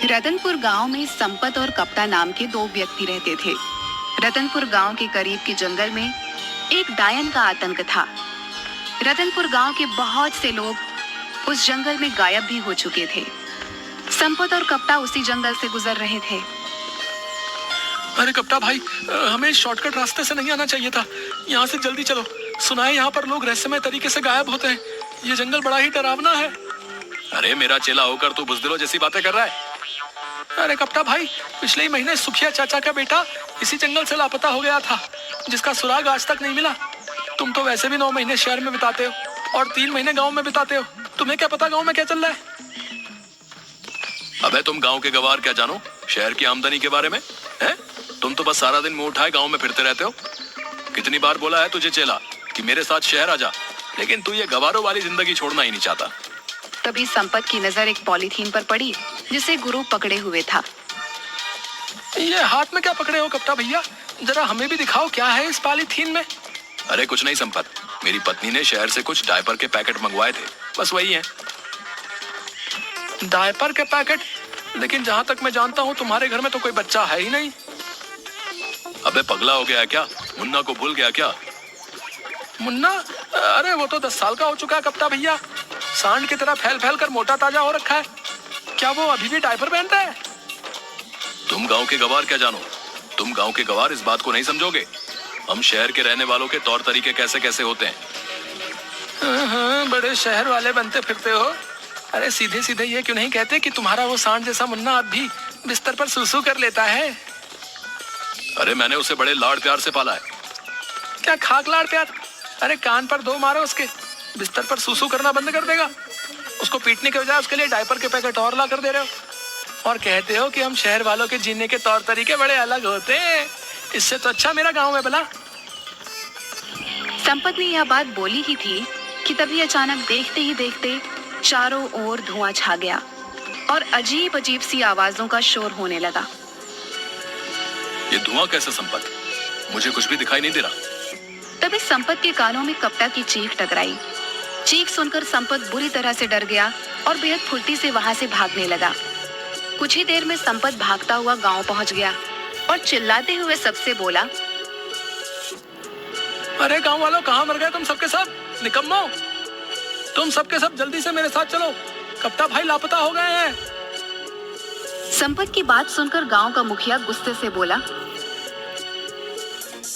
रतनपुर गांव में संपत और कप्ता नाम के दो व्यक्ति रहते थे। रतनपुर गांव के करीब के जंगल में एक डायन का आतंक था। रतनपुर गांव के बहुत से लोग उस जंगल में गायब भी हो चुके थे। संपत और कप्ता उसी जंगल से गुजर रहे थे। अरे कप्ता भाई, हमें शॉर्टकट रास्ते से नहीं आना चाहिए था। यहाँ से जल्दी चलो। सुना है यहाँ पर लोग रहस्यमय तरीके से गायब होते हैं। ये जंगल बड़ा ही डरावना है। अरे मेरा चेला होकर तू बुजदिलों जैसी बातें कर रहा है। अरे कप्ता भाई, पिछले ही महीने सुखिया चाचा का बेटा इसी जंगल से लापता हो गया था, जिसका सुराग आज तक नहीं मिला। तुम तो वैसे भी 9 महीने शहर में बिताते हो और 3 महीने गांव में बिताते हो। तुम्हें क्या पता गांव में क्या चल रहा है? अबे तुम गांव के गवार क्या जानो शहर की आमदनी के बारे में? हैं? तुम तो बस सारा दिन मुंह उठाए गांव में फिरते रहते हो। कितनी बार बोला है तुझे चेला कि मेरे साथ शहर आ जा, लेकिन तू ये गवारों वाली जिंदगी छोड़ना ही नहीं चाहता। तभी संपत की नजर एक पॉलीथीन पर पड़ी जिसे गुरु पकड़े हुए था। ये हाथ में क्या पकड़े हो कप्ता भैया? जरा हमें भी दिखाओ क्या है इस पॉलीथीन में। अरे कुछ नहीं संपत, मेरी पत्नी ने शहर से कुछ डायपर के पैकेट मंगवाए थे, बस वही है। डायपर के पैकेट? लेकिन जहाँ तक मैं जानता हूँ तुम्हारे घर में तो कोई बच्चा है ही नहीं। अबे पगला हो गया है क्या? मुन्ना को भूल गया क्या? मुन्ना? अरे वो तो 10 साल का हो चुका है कप्ता भैया। सांड की तरह फैल फैल कर मोटा ताजा हो रखा है। क्या वो अभी भी डायपर पहनता है? तुम गांव के गवार क्या जानो? तुम गांव के गवार इस बात को नहीं समझोगे। हम शहर के रहने वालों के तौर तरीके कैसे कैसे होते हैं। हाँ, बड़े शहर वाले बनते फिरते हो। अरे सीधे सीधे ये क्यों नहीं कहते कि तुम्हारा वो सांड जैसा मुन्ना अब भी बिस्तर पर सुसु कर लेता है? अरे मैंने उसे बड़े लाड़ प्यार से पाला है। क्या खाक लाड़ प्यार? अरे कान पर 2 मारो उसके, बिस्तर पर सुसु करना बंद कर देगा। उसको पीटने के बजाय उसके लिए डायपर के पैकेट और ला कर दे रहे हो और कहते हो कि हम शहर वालों के जीने के तौर तरीके बड़े अलग होते हैं। इससे तो अच्छा मेरा गांव में भला। संपत ने यह बात बोली ही थी कि तभी अचानक देखते ही देखते चारों ओर धुआं छा गया और अजीब अजीब सी आवाजों का शोर होने लगा। ये धुआं कैसे संपत? मुझे कुछ भी दिखाई नहीं दे रहा। तभी संपत के कानों में कप्ता की चीख टकराई। चीख सुनकर संपत बुरी तरह से डर गया और बेहद फुर्ती से वहां से भागने लगा। कुछ ही देर में संपत भागता हुआ गांव पहुंच गया और चिल्लाते हुए सबसे बोला, अरे गांव वालों, कहाँ मर गए तुम सबके सब? निकम्मो, तुम सबके सब जल्दी से मेरे साथ चलो, कप्ता भाई लापता हो गए हैं। संपत की बात सुनकर गांव का मुखिया गुस्से से बोला,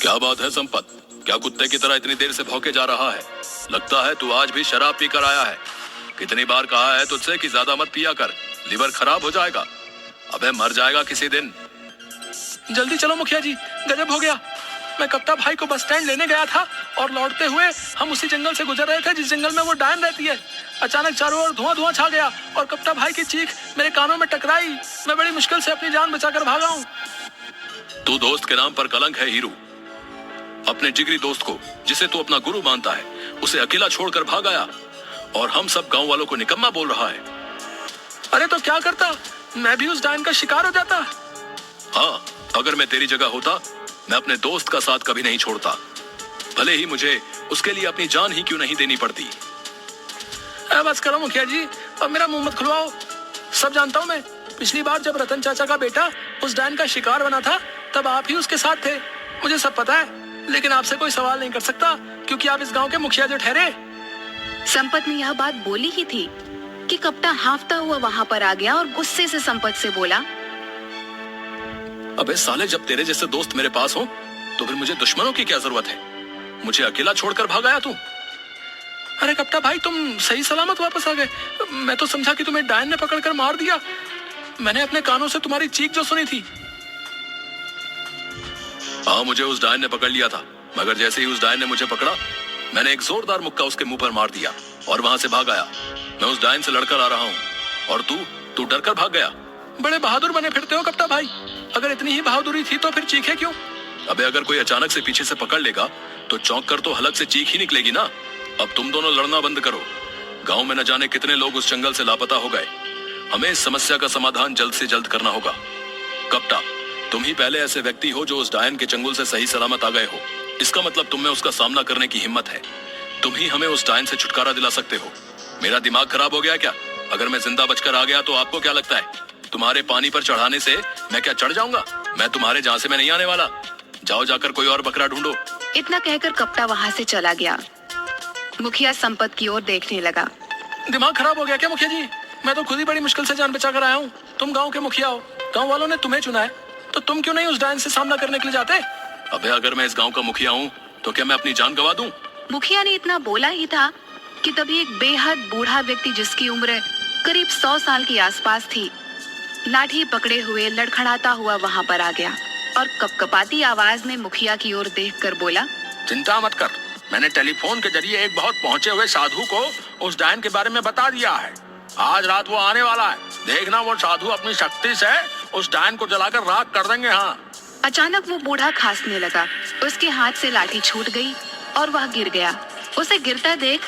क्या बात है संपत? क्या कुत्ते की तरह इतनी देर से भौंके जा रहा है? लगता है तू आज भी शराब पीकर आया है। कितनी बार कहा है तुझसे कि ज्यादा मत पिया कर, लिवर खराब हो जाएगा। अबे मर जाएगा किसी दिन। जल्दी चलो मुखिया जी, गजब हो गया। मैं कप्ता भाई को बस स्टैंड लेने गया था और लौटते हुए हम उसी जंगल से गुजर रहे थे जिस जंगल में वो डायन रहती है। अचानक चारों ओर धुआं धुआं छा गया और कप्ता भाई की चीख मेरे कानों में टकराई। मैं बड़ी मुश्किल से अपनी जान बचाकर भागा हूँ। तू दोस्त के नाम पर कलंक है हीरू। अपने जिगरी दोस्त को, जिसे तू अपना गुरु मानता है, उसे अकेला छोड़कर भाग आया और हम सब गांव वालों को निकम्मा बोल रहा है। अरे तो क्या करता, मैं भी उस डायन का शिकार हो जाता। हाँ, अगर मैं तेरी जगह होता, मैं अपने दोस्त का साथ कभी नहीं छोड़ता, भले ही मुझे उसके लिए अपनी जान ही क्यों नहीं देनी पड़ती। बस करो मुखिया जी, अब मेरा मुंह मत खुलवाओ। सब जानता हूँ मैं। पिछली बार जब रतन चाचा का बेटा उस डायन का शिकार बना था, तब आप ही उसके साथ थे। मुझे सब पता है, लेकिन आपसे कोई सवाल नहीं कर सकता क्योंकि आप इस गांव के मुखिया जो ठहरे। संपत ने यह बात बोली ही थी कि कप्ता हांफता हुआ वहां पर आ गया और गुस्से से संपत से बोला, अबे साले, जब तेरे जैसे दोस्त मेरे पास हो तो फिर मुझे दुश्मनों की क्या जरूरत है? मुझे अकेला छोड़कर भाग आया तू। अरे कप्ता भाई, तुम सही सलामत वापस आ गए। मैं तो समझा कि तुम्हें डायन ने पकड़कर मार दिया। मैंने अपने कानों से तुम्हारी चीख जो सुनी थी। हाँ, मुझे उस डायन ने पकड़ लिया था, मगर जैसे ही उस डायन ने मुझे पकड़ा, मैंने एक जोरदार मुक्का उसके मुंह पर मार दिया और वहां से भाग आया। मैं उस डायन से लड़कर आ रहा हूँ और तू डर कर भाग गया। बड़े बहादुर बने फिरते हो कप्ता भाई। अगर इतनी ही बहादुरी थी तो फिर चीखे क्यों? अबे अगर कोई अचानक से पीछे से पकड़ लेगा तो चौंक कर तो हलक से चीख ही निकलेगी ना। अब तुम दोनों लड़ना बंद करो। गांव में न जाने कितने लोग उस जंगल से लापता हो गए। हमें इस समस्या का समाधान जल्द से जल्द करना होगा। कप्ता, तुम ही पहले ऐसे व्यक्ति हो जो उस डायन के चंगुल से सही सलामत आ गए हो। इसका मतलब तुम में उसका सामना करने की हिम्मत है। तुम ही हमें उस डायन से छुटकारा दिला सकते हो। मेरा दिमाग खराब हो गया क्या? अगर मैं जिंदा बचकर आ गया तो आपको क्या लगता है? तुम्हारे पानी पर चढ़ाने से मैं क्या चढ़ जाऊंगा? मैं तुम्हारे झांसे में नहीं आने वाला। जाओ जाकर कोई और बकरा ढूंढो। इतना कहकर कप्ता वहां से चला गया। मुखिया संपत की ओर देखने लगा। दिमाग खराब हो गया क्या मुखिया जी? मैं तो खुद ही बड़ी मुश्किल से जान बचा कर आया हूँ। तुम गांव के मुखिया हो, गांव वालों ने तुम्हें चुना है, तो तुम क्यों नहीं उस डायन से सामना करने के लिए जाते? अबे अगर मैं इस गांव का मुखिया हूँ तो क्या मैं अपनी जान गंवा दूं? मुखिया ने इतना बोला ही था कि तभी एक बेहद बूढ़ा व्यक्ति जिसकी उम्र करीब 100 साल के आसपास थी, लाठी पकड़े हुए लड़खड़ाता हुआ वहां पर आ गया और कपकपाती आवाज में मुखिया की ओर देखकर बोला, चिंता मत कर, मैंने टेलीफोन के जरिए एक बहुत पहुंचे हुए साधु को उस डायन के बारे में बता दिया है। आज रात वो आने वाला है। देखना वो साधु अपनी शक्ति से उस डायन को जलाकर राख कर देंगे। हाँ। अचानक वो बूढ़ा खांसने लगा। उसके हाथ से लाठी छूट गई और वह गिर गया। उसे गिरता देख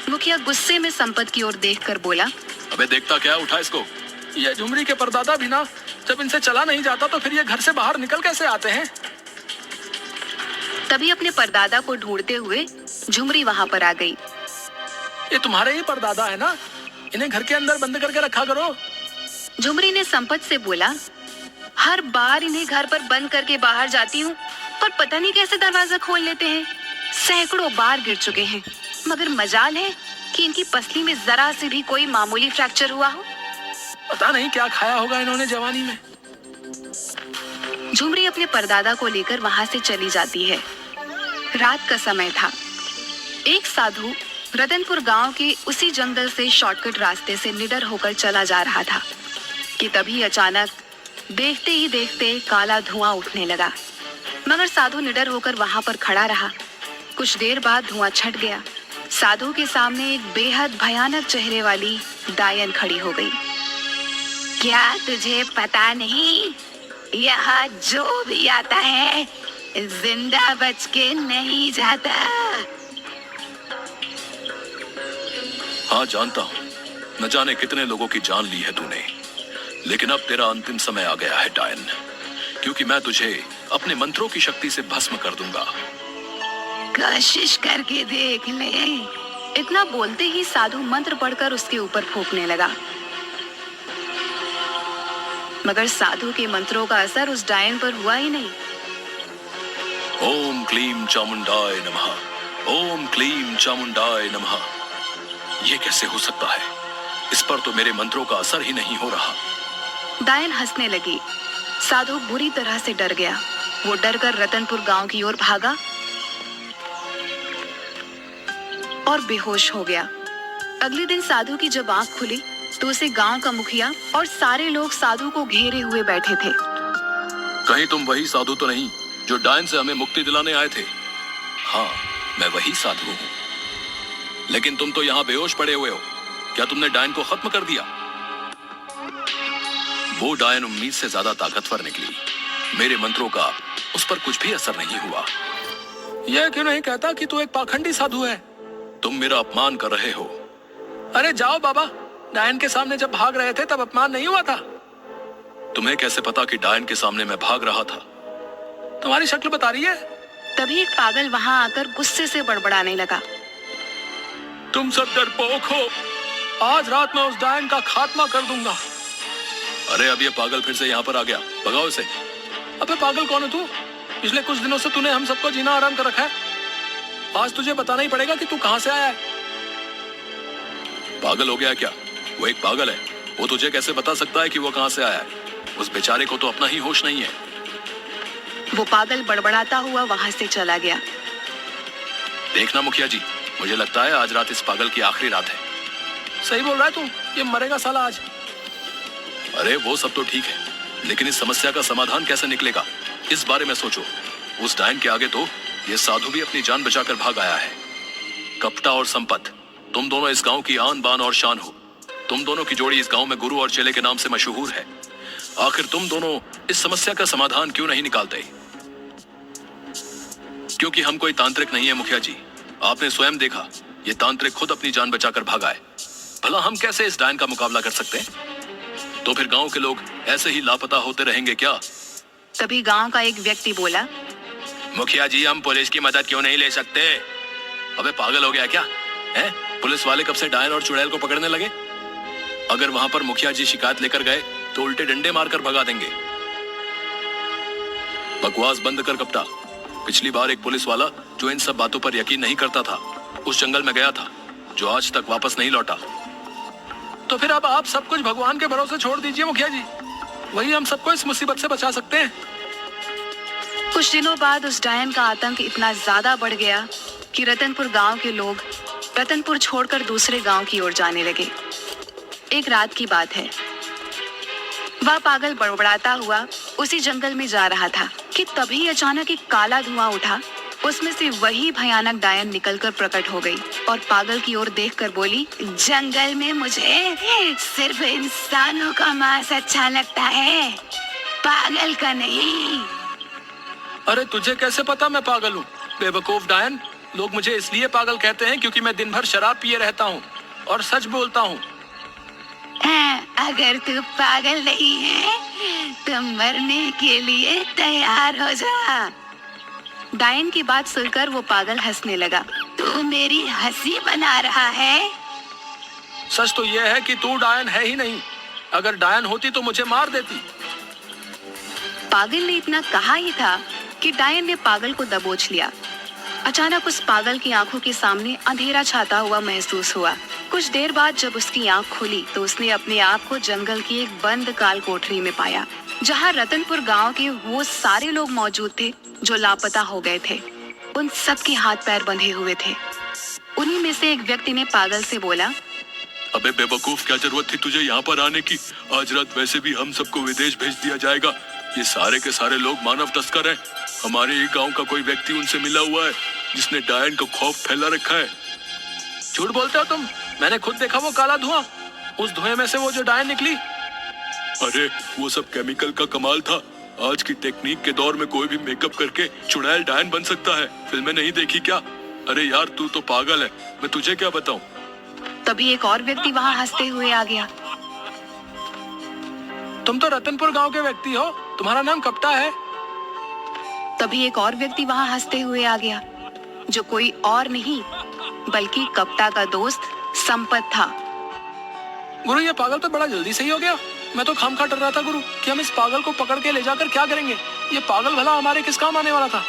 मुखिया गुस्से में संपत की ओर देखकर बोला, अबे देखता क्या, उठा इसको। ये झुमरी के परदादा भी ना, जब इनसे चला नहीं जाता तो फिर ये घर से बाहर निकल कैसे आते हैं? तभी अपने परदादा को ढूंढते हुए झुमरी वहां पर आ गई। ये तुम्हारे ही परदादा है ना? इन्हें घर के अंदर बंद करके रखा करो। झुमरी ने संपत से बोला, हर बार इन्हें घर पर बंद करके बाहर जाती हूँ, पर पता नहीं कैसे दरवाजा खोल लेते हैं। सैकड़ों बार गिर चुके हैं, मगर मजाल है कि इनकी पसली में जरा से भी कोई मामूली फ्रैक्चर हुआ हो। पता नहीं क्या खाया होगा इन्होंने जवानी में। झुमरी अपने परदादा को लेकर वहां से चली जाती है। रात का समय था। एक साधु रतनपुर गांव के उसी जंगल से शॉर्टकट रास्ते से निडर होकर चला जा रहा था कि तभी अचानक देखते ही देखते काला धुआं उठने लगा। मगर साधु निडर होकर वहां पर खड़ा रहा। कुछ देर बाद धुआं छट गया। साधु के सामने एक बेहद भयानक चेहरे वाली डायन खड़ी हो गई। क्या तुझे पता नहीं, यहाँ जो भी आता है जिंदा बच के नहीं जाता। हाँ जानता हूँ, न जाने कितने लोगों की जान ली है तूने, लेकिन अब तेरा अंतिम समय आ गया है डायन, क्योंकि मैं तुझे अपने मंत्रों की शक्ति से भस्म कर दूंगा। कोशिश करके देख ले। इतना बोलते ही साधु मंत्र पढ़कर उसके ऊपर फूंकने लगा। मगर साधु के मंत्रों का असर उस डायन पर हुआ ही नहीं। ओम क्लीम चामुंडाय नमः, ओम क्लीम चामुंडाय नमः। ये कैसे हो सकता है? इस पर तो मेरे मंत्रों का असर ही नहीं हो रहा। डायन हंसने लगी। साधु बुरी तरह से डर गया। वो डर कर रतनपुर गांव की ओर भागा और बेहोश हो गया। अगले दिन साधु की जब आंख खुली तो उसे गांव का मुखिया और सारे लोग साधु को घेरे हुए बैठे थे। कहीं तुम वही साधु तो नहीं जो डायन से हमें मुक्ति दिलाने आए थे? हाँ, मैं वही साधु हूँ। लेकिन तुम तो यहाँ बेहोश पड़े हुए हो। क्या तुमने डायन को खत्म कर दिया? वो डायन उम्मीद से ज्यादा ताकतवर निकली। मेरे मंत्रों का उस पर कुछ भी असर नहीं हुआ। यह क्यों नहीं कहता कि तू एक पाखंडी साधु है? तुम मेरा अपमान कर रहे हो। अरे जाओ बाबा, डायन के सामने जब भाग रहे थे तब अपमान नहीं हुआ था? तुम्हें कैसे पता कि डायन के सामने मैं भाग रहा था? तुम्हारी शक्ल बता रही है। तभी एक पागल वहां आकर गुस्से से बड़बड़ाने लगा। तुम सब डरपोक हो। आज रात मैं उस डायन का खात्मा कर दूंगा। अरे अब ये पागल फिर से यहाँ पर आ गया, भगाओ इसे। अबे पागल कौन है तू? पिछले कुछ दिनों से तूने हम सबको जीना आराम कर रखा है। आज तुझे बताना ही पड़ेगा कि तू कहां से आया है। पागल हो गया क्या? वो एक पागल है। वो तुझे कैसे बता सकता है कि वो कहां से आया है? उस बेचारे को तो अपना ही होश नहीं है। वो पागल बड़बड़ाता हुआ वहां से चला गया। देखना मुखिया जी, मुझे लगता है आज रात इस पागल की आखिरी रात है। सही बोल रहा है तू, ये मरेगा साला आज। अरे वो सब तो ठीक है, लेकिन इस समस्या का समाधान कैसे निकलेगा, इस बारे में सोचो। उस डायन के आगे तो ये साधु भी अपनी जान बचाकर भाग आया है। कपटा और संपत, तुम दोनों इस गांव की आन बान और शान हो। तुम दोनों की जोड़ी इस गांव में गुरु और चेले के नाम से मशहूर है। आखिर तुम दोनों इस समस्या का समाधान क्यों नहीं निकालते? क्योंकि हम कोई तांत्रिक नहीं है मुखिया जी। आपने स्वयं देखा, ये तांत्रिक खुद अपनी जान बचाकर भागा है। भला हम कैसे इस डायन का मुकाबला कर सकते हैं? तो फिर गांव के लोग ऐसे ही लापता होते रहेंगे क्या? तभी गांव का एक व्यक्ति बोला, मुखिया जी, हम पुलिस की मदद क्यों नहीं ले सकते? अबे पागल हो गया क्या है? पुलिस वाले कब से डायन और चुड़ैल को पकड़ने लगे? अगर वहां पर मुखिया जी शिकायत लेकर गए तो उल्टे डंडे मारकर भगा देंगे। बकवास बंद कर कप्ता। पिछली बार एक पुलिस वाला जो इन सब बातों पर यकीन नहीं करता था उस जंगल में गया था, जो आज तक वापस नहीं लौटा। तो फिर अब आप सब कुछ भगवान के भरोसे छोड़ दीजिए मुखिया जी, वही हम सबको इस मुसीबत से बचा सकते हैं। कुछ दिनों बाद उस डायन का आतंक इतना ज्यादा बढ़ गया कि रतनपुर गांव के लोग रतनपुर छोड़कर दूसरे गांव की ओर जाने लगे। एक रात की बात है, वह पागल बड़बड़ाता हुआ उसी जंगल में जा रहा था कि तभी अचानक एक काला धुआं उठा। उसमें से वही भयानक डायन निकलकर प्रकट हो गई और पागल की ओर देखकर बोली, जंगल में मुझे सिर्फ इंसानों का मांस अच्छा लगता है, पागल का नहीं। अरे तुझे कैसे पता मैं पागल हूँ? बेवकूफ डायन, लोग मुझे इसलिए पागल कहते हैं क्योंकि मैं दिन भर शराब पिए रहता हूँ और सच बोलता हूँ। अगर तू पागल नहीं है तो मरने के लिए तैयार हो जा। डायन की बात सुनकर वो पागल हंसने लगा। तू मेरी हंसी बना रहा है? सच तो यह है कि तू डायन है ही नहीं, अगर डायन होती तो मुझे मार देती। पागल ने इतना कहा ही था कि डायन ने पागल को दबोच लिया। अचानक उस पागल की आंखों के सामने अंधेरा छाता हुआ महसूस हुआ। कुछ देर बाद जब उसकी आंख खुली तो उसने अपने आप को जंगल की एक बंद काल कोठरी में पाया, जहां रतनपुर गांव के वो सारे लोग मौजूद थे जो लापता हो गए थे। उन सब के हाथ पैर बंधे हुए थे। उन्हीं में से एक व्यक्ति ने पागल से बोला, अबे बेवकूफ, क्या जरूरत थी तुझे यहाँ पर आने की? आज रात वैसे भी हम सबको विदेश भेज दिया जाएगा। ये सारे के सारे लोग मानव तस्कर हैं। हमारे ही गांव का कोई व्यक्ति उनसे मिला हुआ है जिसने डायन का खौफ फैला रखा है। झूठ बोलते हो तुम, मैंने खुद देखा वो काला धुआं। उस धुएं में से वो जो डायन निकली। अरे वो सब केमिकल का कमाल था। आज की टेक्निक के दौर में कोई भी मेकअप करके चुड़ैल डायन बन सकता है। फिल्में नहीं देखी क्या? अरे यार तू तो पागल है, मैं तुझे क्या बताऊं। तभी एक और व्यक्ति वहां हंसते हुए आ गया। तुम तो रतनपुर गांव के व्यक्ति हो, तुम्हारा नाम कप्ता है। तभी एक और व्यक्ति वहां हंसते हुए आ गया, जो कोई और नहीं बल्कि कप्ता का दोस्त संपत था। गुरु ये पागल तो बड़ा जल्दी सही हो गया। मैं तो खामखा डर रहा था गुरु कि हम इस पागल को पकड़ के ले जाकर क्या करेंगे। ये पागल भला हमारे किस काम आने वाला था,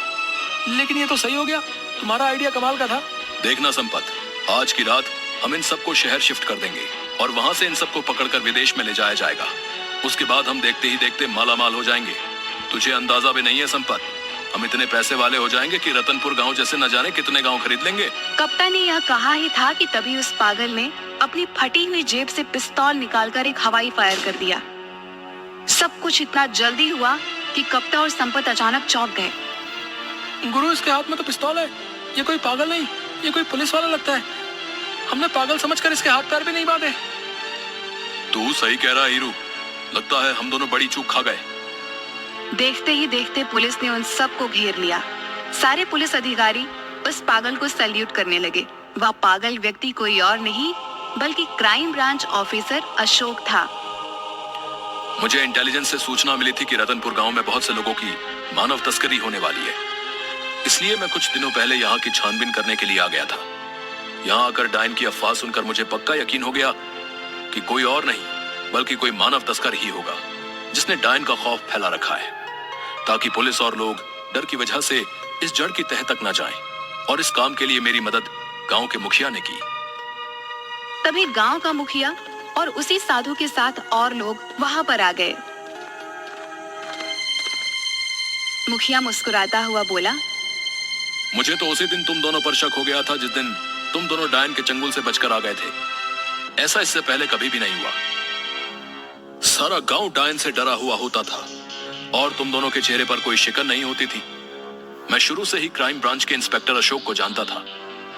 लेकिन ये तो सही हो गया। तुम्हारा आइडिया कमाल का था। देखना संपत, आज की रात हम इन सबको शहर शिफ्ट कर देंगे और वहां से इन सबको पकड़कर विदेश में ले जाया जाएगा। उसके बाद हम देखते ही देखते मालामाल हो जाएंगे। तुझे अंदाजा भी नहीं है संपत, हम इतने पैसे वाले हो जाएंगे कि रतनपुर गांव जैसे न जाने कितने गांव खरीद लेंगे। कप्ता ने यह कहा ही था कि तभी उस पागल ने अपनी फटी हुई जेब से पिस्तौल निकालकर एक हवाई फायर कर दिया। सब कुछ इतना जल्दी हुआ कि कप्ता और संपत अचानक चौंक गए। गुरु इसके हाथ में तो पिस्तौल है। ये कोई पागल नहीं, ये कोई पुलिस वाला लगता है। हमने पागल समझकर इसके हाथ पैर भी नहीं बांधे। तू सही कह रहा है हीरू, लगता है हम दोनों बड़ी चूक खा गए। देखते ही देखते पुलिस ने उन सबको घेर लिया। सारे पुलिस अधिकारी उस पागल को सैल्यूट करने लगे। वह पागल व्यक्ति कोई और नहीं बल्कि क्राइम ब्रांच ऑफिसर अशोक था। मुझे इंटेलिजेंस से सूचना मिली थी कि रतनपुर गांव में बहुत से लोगों की मानव तस्करी होने वाली है, इसलिए मैं कुछ दिनों पहले यहाँ की छानबीन करने के लिए आ गया था। यहाँ आकर डायन की अफवाह सुनकर मुझे पक्का यकीन हो गया कि कोई और नहीं बल्कि कोई मानव तस्कर ही होगा जिसने डायन का खौफ फैला रखा है, ताकि पुलिस और लोग डर की वजह से इस जड़ की तह तक न जाएं। और इस काम के लिए मेरी मदद गांव के मुखिया ने की। तभी गांव का मुखिया और उसी साधु के साथ और लोग वहां पर आ गए। मुखिया मुस्कुराता हुआ बोला, मुझे तो उसी दिन तुम दोनों पर शक हो गया था जिस दिन तुम दोनों डायन के चंगुल से बचकर आ गए थे। ऐसा इससे पहले कभी भी नहीं हुआ। सारा गांव डायन से डरा हुआ होता था और तुम दोनों के चेहरे पर कोई शिकन नहीं होती थी। मैं शुरू से ही क्राइम ब्रांच के इंस्पेक्टर अशोक को जानता था।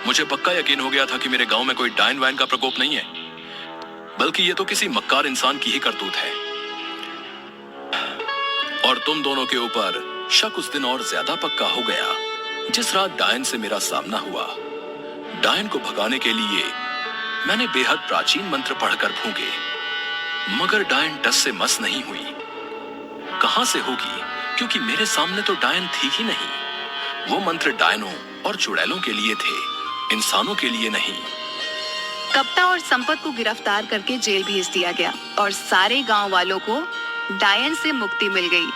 मुझे पक्का यकीन हो गया था कि मेरे गांव में कोई डायन वायन का प्रकोप नहीं है, बल्कि ये तो किसी मक्कार इंसान की ही करतूत है। और तुम दोनों के ऊपर शक उस दिन और ज्यादा पक्का हो गया जिस रात डायन से मेरा सामना हुआ। डायन को भगाने के लिए मैंने बेहद प्राचीन मंत्र पढ़कर फूंके, मगर डायन टस से मस नहीं हुई। कहां से होगी, क्योंकि मेरे सामने तो डायन थी ही नहीं। वो मंत्र डायनों और चुड़ैलों के लिए थे, इंसानों के लिए नहीं। कप्ता और संपत को गिरफ्तार करके जेल भेज दिया गया और सारे गांव वालों को डायन से मुक्ति मिल गई।